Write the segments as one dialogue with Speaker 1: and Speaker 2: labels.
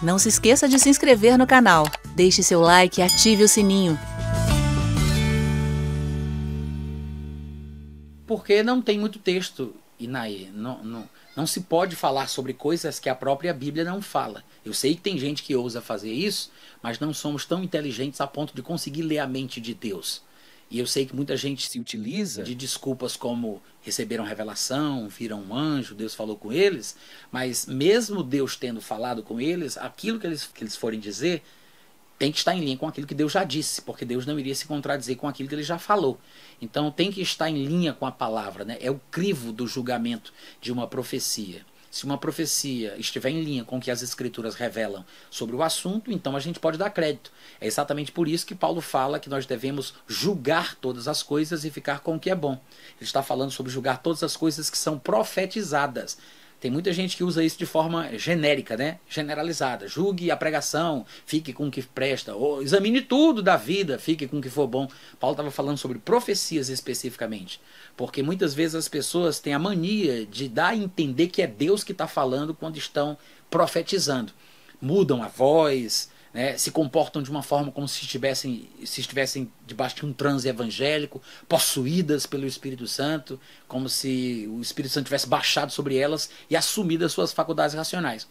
Speaker 1: Não se esqueça de se inscrever no canal, deixe seu like e ative o sininho.
Speaker 2: Porque não tem muito texto, Inaê. Não se pode falar sobre coisas que a própria Bíblia não fala. Eu sei que tem gente que ousa fazer isso, mas não somos tão inteligentes a ponto de conseguir ler a mente de Deus. E eu sei que muita gente se utiliza de desculpas como receberam revelação, viram um anjo, Deus falou com eles, mas mesmo Deus tendo falado com eles, aquilo que eles forem dizer tem que estar em linha com aquilo que Deus já disse, porque Deus não iria se contradizer com aquilo que ele já falou. Então tem que estar em linha com a palavra, né? É o crivo do julgamento de uma profecia. Se uma profecia estiver em linha com o que as escrituras revelam sobre o assunto, então a gente pode dar crédito. É exatamente por isso que Paulo fala que nós devemos julgar todas as coisas e ficar com o que é bom. Ele está falando sobre julgar todas as coisas que são profetizadas. Tem muita gente que usa isso de forma genérica, né? Generalizada. Julgue a pregação, fique com o que presta. Ou examine tudo da vida, fique com o que for bom. Paulo estava falando sobre profecias especificamente. Porque muitas vezes as pessoas têm a mania de dar a entender que é Deus que está falando quando estão profetizando. Mudam a voz, né, se comportam de uma forma como se estivessem debaixo de um transe evangélico, possuídas pelo Espírito Santo, como se o Espírito Santo tivesse baixado sobre elas e assumido as suas faculdades racionais.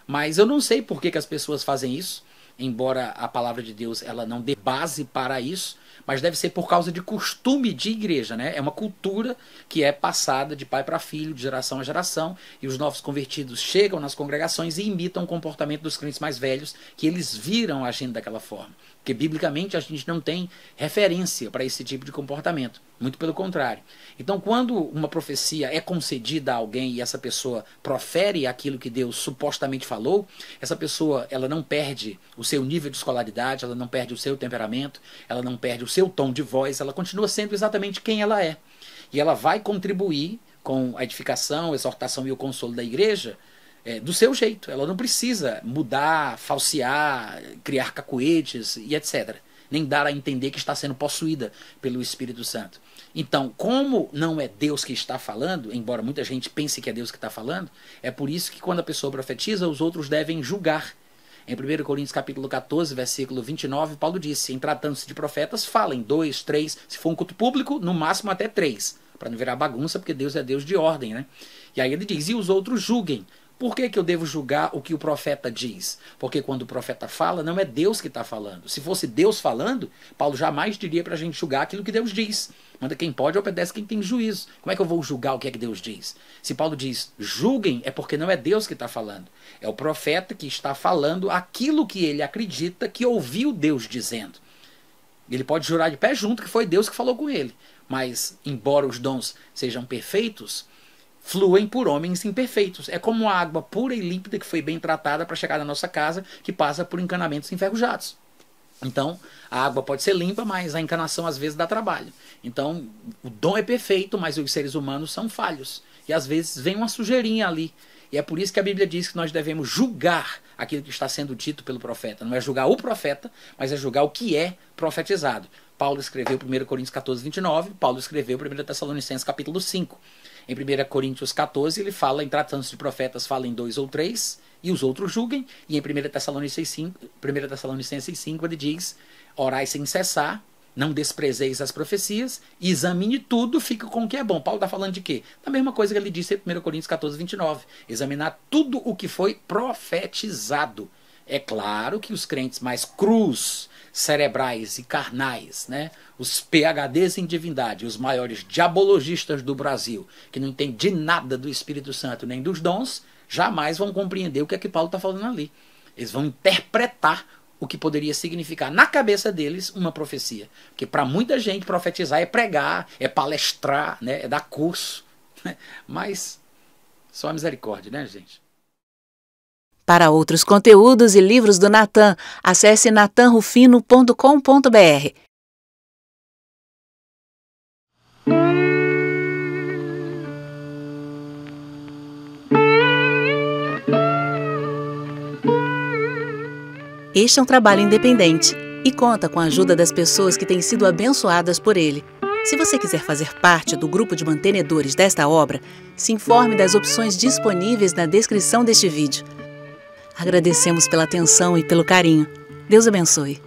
Speaker 2: Mas eu não sei por que as pessoas fazem isso, embora a palavra de Deus ela não dê base para isso, mas deve ser por causa de costume de igreja, né? É uma cultura que é passada de pai para filho, de geração a geração, e os novos convertidos chegam nas congregações e imitam o comportamento dos crentes mais velhos, que eles viram agindo daquela forma. Porque biblicamente a gente não tem referência para esse tipo de comportamento, muito pelo contrário. Então quando uma profecia é concedida a alguém e essa pessoa profere aquilo que Deus supostamente falou, essa pessoa ela não perde o seu nível de escolaridade, ela não perde o seu temperamento, ela não perde o seu tom de voz, ela continua sendo exatamente quem ela é. E ela vai contribuir com a edificação, a exortação e o consolo da igreja do seu jeito. Ela não precisa mudar, falsear, criar cacuetes e etc. Nem dar a entender que está sendo possuída pelo Espírito Santo. Então, como não é Deus que está falando, embora muita gente pense que é Deus que está falando, é por isso que quando a pessoa profetiza, os outros devem julgar. Em 1 Coríntios capítulo 14, versículo 29, Paulo disse, em tratando-se de profetas, falem 2, 3, se for um culto público, no máximo até 3, para não virar bagunça, porque Deus é Deus de ordem, né? E aí ele diz, e os outros julguem. Por que eu devo julgar o que o profeta diz? Porque quando o profeta fala, não é Deus que está falando. Se fosse Deus falando, Paulo jamais diria para a gente julgar aquilo que Deus diz. Manda quem pode, obedece quem tem juízo. Como é que eu vou julgar o que é que Deus diz? Se Paulo diz, julguem, é porque não é Deus que está falando. É o profeta que está falando aquilo que ele acredita que ouviu Deus dizendo. Ele pode jurar de pé junto que foi Deus que falou com ele. Mas, embora os dons sejam perfeitos, fluem por homens imperfeitos. É como a água pura e límpida que foi bem tratada para chegar na nossa casa, que passa por encanamentos enferrujados. Então, a água pode ser limpa, mas a encanação às vezes dá trabalho. Então, o dom é perfeito, mas os seres humanos são falhos. E às vezes vem uma sujeirinha ali. E é por isso que a Bíblia diz que nós devemos julgar aquilo que está sendo dito pelo profeta. Não é julgar o profeta, mas é julgar o que é profetizado. Paulo escreveu 1 Coríntios 14, 29, Paulo escreveu 1 Tessalonicenses capítulo 5. Em 1 Coríntios 14, ele fala, em tratando-se de profetas, falem 2 ou 3, e os outros julguem. E em 1 Tessalonicenses 5, ele diz, orai sem cessar, não desprezeis as profecias, examine tudo, fique com o que é bom. Paulo está falando de quê? Da mesma coisa que ele disse em 1 Coríntios 14, 29. Examinar tudo o que foi profetizado. É claro que os crentes mais crus, cerebrais e carnais, né? Os PhDs em divindade, os maiores diabologistas do Brasil, que não entendem de nada do Espírito Santo nem dos dons, jamais vão compreender o que é que Paulo está falando ali. Eles vão interpretar o que poderia significar na cabeça deles uma profecia. Porque para muita gente profetizar é pregar, é palestrar, né? É dar curso. Mas só a misericórdia, né, gente?
Speaker 1: Para outros conteúdos e livros do Natan, acesse natanrufino.com.br. Este é um trabalho independente e conta com a ajuda das pessoas que têm sido abençoadas por ele. Se você quiser fazer parte do grupo de mantenedores desta obra, se informe das opções disponíveis na descrição deste vídeo. Agradecemos pela atenção e pelo carinho. Deus abençoe.